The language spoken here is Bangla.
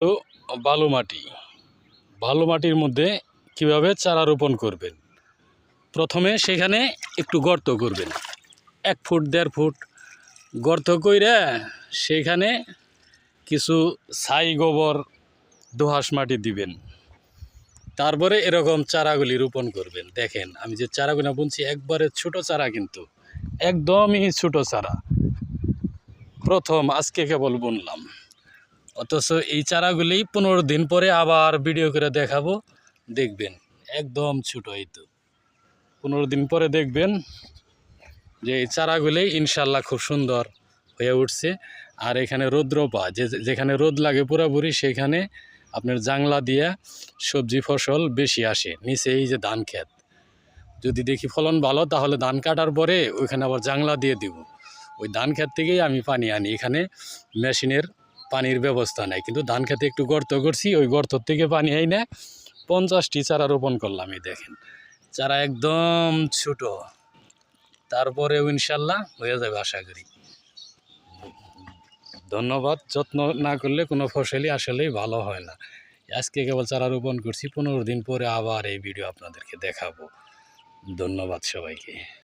তো বালু মাটি, বালু মাটির মধ্যে কিভাবে চারা রোপণ করবেন। প্রথমে সেখানে একটু গর্ত করবেন, 1 ফুট 1.5 ফুট গর্ত কইরা সেখানে কিছু ছাই গোবর দোআঁশ মাটি দিবেন। তারপরে এরকম চারাগুলি রোপণ করবেন। দেখেন আমি যে চারাগুলো বুনছি একবারে ছোট চারা, কিন্তু একদমই ছোট চারা, প্রথম আজকে কেবল বুনলাম। অথচ এই চারাগুলি 15 দিন পরে আবার ভিডিও করে দেখাবো, দেখবেন একদম ছোট। এই তো 15 দিন পরে দেখবেন যে এই চারাগুলি ইনশাল্লাহ খুব সুন্দর হয়ে উঠছে। আর এখানে রৌদ্র পায়, যেখানে রোদ লাগে পুরোপুরি সেখানে আপনার জাংলা দিয়ে সবজি ফসল বেশি আসে। নিচে এই যে ধান ক্ষেত, যদি দেখি ফলন ভালো তাহলে ধান কাটার পরে ওইখানে আবার জাংলা দিয়ে দিব। ওই ধান ক্ষেত থেকেই আমি পানি আনি, এখানে মেশিনের পানির ব্যবস্থা নাই, কিন্তু ধান খেতে একটু গর্ত করছি, ওই গর্ত থেকে পানি আই না 50টি চারা রোপণ করলাম। এই দেখেন চারা একদম ছোট, তারপরেও ইনশাল্লাহ হয়ে যাবে আশা করি। ধন্যবাদ। যত্ন না করলে কোনো ফসলই আসলেই ভালো হয় না। আজকে কেবল চারা রোপণ করছি, 15 দিন পরে আবার এই ভিডিও আপনাদেরকে দেখাবো। ধন্যবাদ সবাইকে।